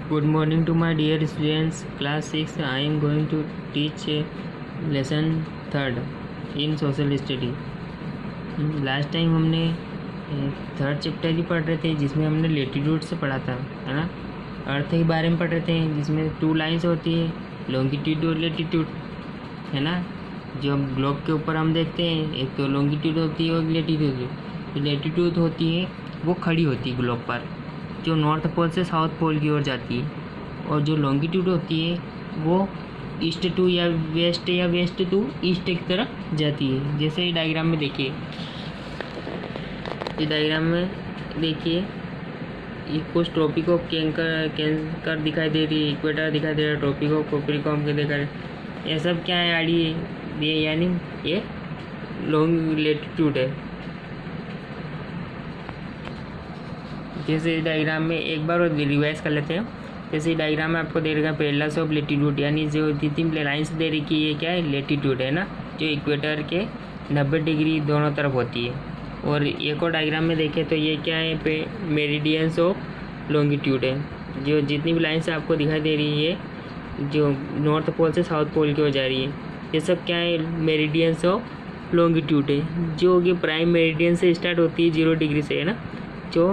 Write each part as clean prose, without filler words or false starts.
Good morning to my dear students. Class 6. I am going to teach lesson 3rd in social study. Last time हमने 3rd chapter ही पढ़ रहे थे जिसमें हमने latitude से पढ़ा था, है ना। अर्थ के बारे में पढ़ रहे थे जिसमें 2 लाइन्स होती है, लॉन्गिट्यूड और लेटीट्यूड, है ना। जो हम ग्लोब के ऊपर हम देखते हैं, एक तो लॉन्गिट्यूड होती है और लेटीट्यूड। लेटीट्यूड होती है वो खड़ी होती है ग्लोब पर, जो नॉर्थ पोल से साउथ पोल की ओर जाती है, और जो लॉन्गिट्यूड होती है वो ईस्ट टू या वेस्ट टू ईस्ट की तरफ जाती है। जैसे ये डायग्राम में देखिए, इस डायग्राम में देखिए ये कुछ ट्रॉपिक ऑफ कैंकर दिखाई दे रही है, इक्वेटर दिखाई दे रहा है, ट्रॉपिक ऑफ कैप्रिकॉर्न के देखा रहे। ये सब क्या है आड़ी है, ये यानी ये लॉन्ग लेटीट्यूड है। जैसे डायग्राम में एक बार रिवाइज कर लेते हैं। जैसे डायग्राम में आपको दे रखा है पैरेलल्स ऑफ लेटीट्यूड, यानी जो जितनी लाइन्स दे रखी है ये क्या है, लेटीट्यूड है ना, जो इक्वेटर के 90 डिग्री दोनों तरफ होती है। और एक और डायग्राम में देखें तो ये क्या है, पे मेरिडियंस ऑफ लॉन्गिट्यूड है। जो जितनी भी लाइन्स आपको दिखाई दे रही है जो नॉर्थ पोल से साउथ पोल की ओर जा रही है, ये सब क्या है, मेरिडियंस ऑफ लॉन्गिट्यूड है, जो कि प्राइम मेरिडियन से स्टार्ट होती है 0 डिग्री से, है ना। जो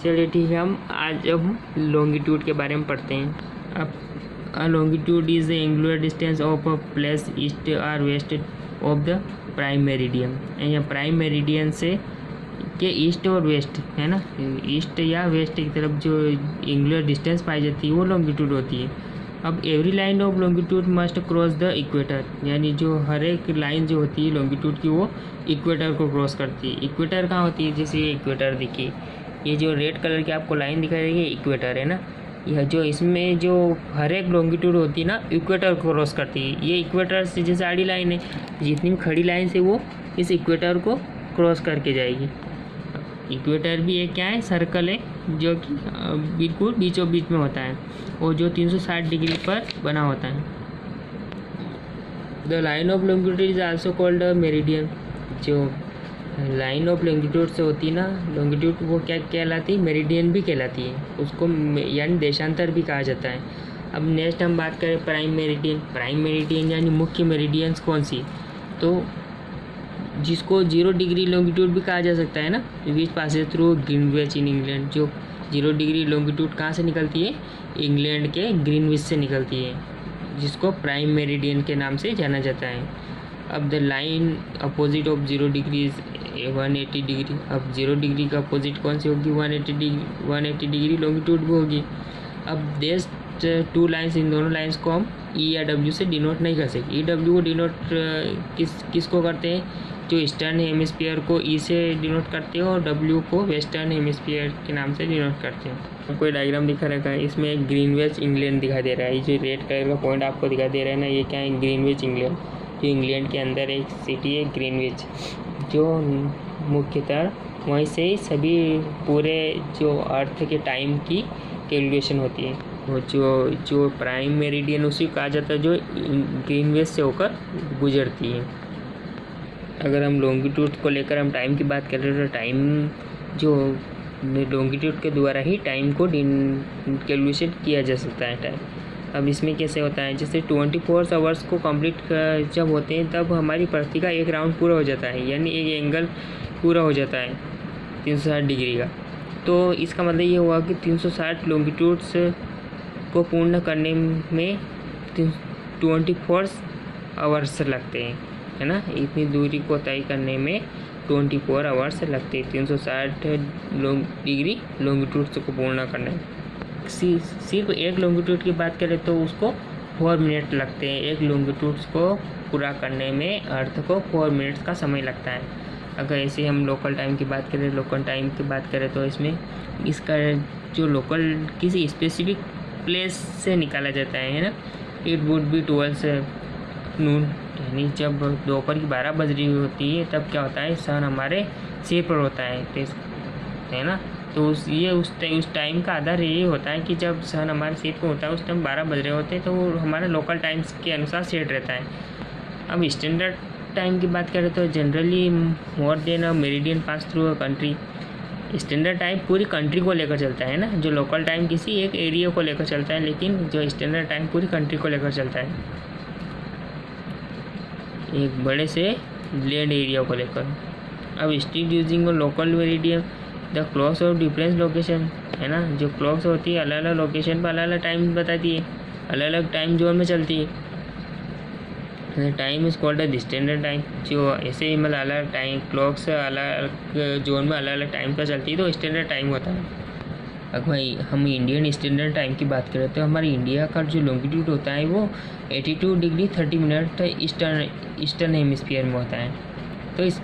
चलिए ठीक है, हम लॉन्गिट्यूड के बारे में पढ़ते हैं। अब longitude is the angular distance of a place east और west of the prime meridian. या प्राइम मेरिडियन से के ईस्ट और वेस्ट, है ना, ईस्ट या वेस्ट की तरफ जो एंगुलर डिस्टेंस पाई जाती है वो लॉन्गिट्यूड होती है। अब every line of longitude must cross the equator, यानी जो हर एक लाइन जो होती है लॉन्गिट्यूड की वो इक्वेटर को क्रॉस करती है। इक्वेटर कहाँ होती है, जैसे ये इक्वेटर देखिए, ये जो रेड कलर की आपको लाइन दिखाई देगी इक्वेटर है ना। यह जो इसमें जो हर एक लॉन्गिट्यूड होती है ना इक्वेटर को क्रॉस करती है। ये इक्वेटर से जैसे आड़ी लाइन है, जितनी भी खड़ी लाइन से वो इस इक्वेटर को क्रॉस करके जाएगी। इक्वेटर भी एक क्या है, सर्कल है जो कि बिल्कुल बीचों बीच में होता है और जो 360 डिग्री पर बना होता है। The line of longitude is also called meridian. जो लाइन ऑफ लॉन्गिट्यूड से होती है ना लॉन्गिट्यूड, वो क्या कहलाती है, मेरिडियन भी कहलाती है, उसको यानी देशांतर भी कहा जाता है। अब नेक्स्ट हम बात करें प्राइम मेरिडियन। प्राइम मेरिडियन यानी मुख्य मेरिडियंस कौन सी, तो जिसको 0 डिग्री लॉन्गिट्यूड भी कहा जा सकता है ना, विच passes through Greenwich in England. जो 0 डिग्री लॉन्गिट्यूड कहाँ से निकलती है, इंग्लैंड के ग्रीनविच से निकलती है, जिसको प्राइम मेरिडियन के नाम से जाना जाता है। अब the line opposite of 0 degree is 180 degree. अब 0 डिग्री का अपोजिट कौन सी होगी, 180 डिग्री लॉन्गिट्यूड भी होगी। अब देश 2 लाइन्स, इन दोनों लाइन्स को हम ई या डब्ल्यू से डिनोट नहीं कर सकते। ई डब्ल्यू को डिनोट किसको करते हैं, जो ईस्टर्न हेमिस्फीयर को ई से डिनोट करते हैं और डब्ल्यू को वेस्टर्न हेमिस्फीयर के नाम से डिनोट करते हैं। कोई डायग्राम दिखा रखा है, इसमें एक ग्रीनविच इंग्लैंड दिखाई दे रहा है। ये जो रेड कलर का पॉइंट आपको दिखाई दे रहा है ना, ये क्या है, ग्रीनविच इंग्लैंड। जो इंग्लैंड के अंदर एक सिटी है ग्रीनविच, जो मुख्यतः वहीं से ही सभी पूरे जो अर्थ के टाइम की कैलकुलेशन होती है। वो जो प्राइम मेरिडियन उसी कहा जाता है जो ग्रीनविच से होकर गुजरती है। अगर हम लॉन्गिट्यूड को लेकर हम टाइम की बात कर रहे हैं तो टाइम जो लॉन्गिट्यूड के द्वारा ही टाइम को कैलकुलेशन किया जा सकता है टाइम। अब इसमें कैसे होता है, जैसे 24 आवर्स को कंप्लीट जब होते हैं तब हमारी पृथ्वी का एक राउंड पूरा हो जाता है, यानी एक एंगल पूरा हो जाता है 360 डिग्री का। तो इसका मतलब ये हुआ कि 360 लॉन्गिट्यूड्स को पूर्ण करने में 24 आवर्स लगते हैं, है ना। इतनी दूरी को तय करने में 24 आवर्स लगते हैं 360 डिग्री लॉन्गिट्यूड्स को पूर्ण करने में। सिर्फ एक लॉन्गिट्यूड की बात करें तो उसको 4 मिनट लगते हैं। एक लॉन्गिट्यूड्स को पूरा करने में अर्थ को 4 मिनट्स का समय लगता है। अगर ऐसे हम लोकल टाइम की बात करें, लोकल टाइम की बात करें तो इसमें इसका जो लोकल किसी स्पेसिफिक प्लेस से निकाला जाता है ना। इट वुड बी 12 नून, यानी जब दोपहर की 12 बज रही होती है तब क्या होता है, सन हमारे सिर पर होता है ना। तो उस टाइम का आधार ये होता है कि जब सन हमारे सिर पर होता है उस टाइम 12 बज रहे होते हैं, तो वो हमारे लोकल टाइम्स के अनुसार सेट रहता है। अब स्टैंडर्ड टाइम की बात करें तो generally more than a meridian pass through a country, standard time पूरी कंट्री को लेकर चलता है ना, जो लोकल टाइम किसी एक एरिया को लेकर चलता है, लेकिन जो स्टैंडर्ड टाइम पूरी कंट्री को लेकर चलता है, एक बड़े से लैंड एरिया को लेकर। अब street using local meridian the clocks of difference location, है ना, जो क्लॉक्स होती है अलग अलग लोकेशन पर अलग अलग टाइम बताती है, अलग अलग टाइम जोन में चलती है। Time is called the standard time, जो ऐसे ही मतलब अलग टाइम क्लॉक्स अलग अलग जोन में अलग अलग टाइम पर चलती है तो स्टैंडर्ड टाइम होता है। अगर भाई हम इंडियन स्टैंडर्ड टाइम की बात करें तो हमारे इंडिया का जो लॉन्गिट्यूड होता है वो 82 डिग्री 30 मिनट ईस्टर्न हेमिस्फीयर में होता है। तो इस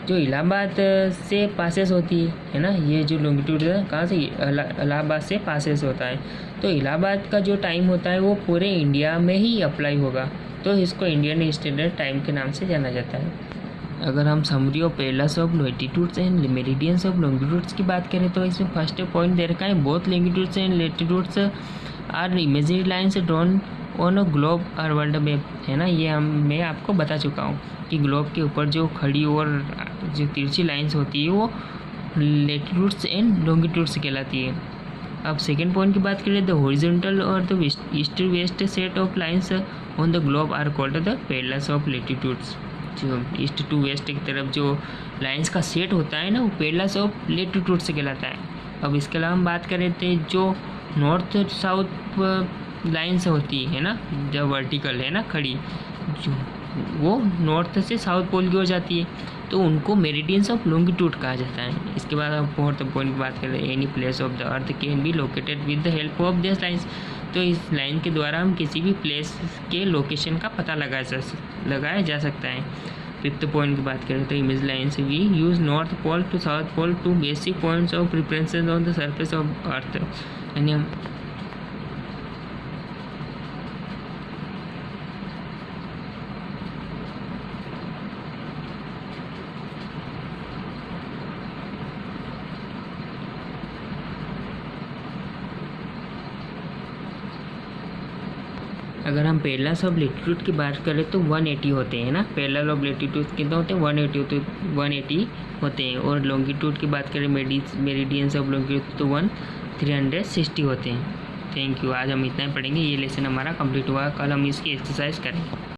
जो इलाहाबाद से पासेस होती है ना, ये जो लॉन्गिट्यूड है कहाँ से, इलाहाबाद से पासेस होता है, तो इलाहाबाद का जो टाइम होता है वो पूरे इंडिया में ही अप्लाई होगा, तो इसको इंडियन स्टैंडर्ड टाइम के नाम से जाना जाता है। अगर हम summary of parallels of latitudes and meridians of longitudes की बात करें तो इसमें फर्स्ट पॉइंट दे रखा है, both longitudes and latitudes are imaginary lines drawn on a globe और वर्ल्ड मैप, है ना। ये मैं आपको बता चुका हूँ कि ग्लोब के ऊपर जो खड़ी और जो तिरछी लाइन्स होती है वो लैटिट्यूड्स एंड लॉन्गिट्यूड्स कहलाती है। अब सेकेंड पॉइंट की बात करें, द हॉरिजॉन्टल और the east west set of lines on the globe are called the parallels of latitudes. जो ईस्ट टू वेस्ट की तरफ जो लाइन्स का सेट होता है ना वो पेरलस ऑफ लैटिट्यूड से कहलाता है। अब इसके अलावा हम बात करें तो जो नॉर्थ साउथ लाइन्स होती है ना, जो वर्टिकल है ना खड़ी, जो वो नॉर्थ से साउथ पोल की ओर जाती है, तो उनको मेरिडियंस ऑफ लॉन्गिट्यूड कहा जाता है। इसके बाद हम फोर्थ पॉइंट की बात करें, any place of the earth can be located with the help of this lines, तो इस लाइन के द्वारा हम किसी भी प्लेस के लोकेशन का पता लगाया जा सकता है। फिफ्थ पॉइंट की बात करें तो image lines we use north pole to south pole two basic points of references on the surface of earth, यानी हम अगर हम पेरलस ऑफ लैटिट्यूड की बात करें तो 180 होते हैं ना, पेरलल ऑफ लैटिट्यूड कितने होते हैं 180 होते हैं, और लॉन्गिट्यूड की बात करें मेरिडियंस ऑफ लॉन्गिट्यूड तो 360 होते हैं। थैंक यू, आज हम इतना ही पढ़ेंगे, ये लेसन हमारा कंप्लीट हुआ, कल हम इसकी एक्सरसाइज करेंगे।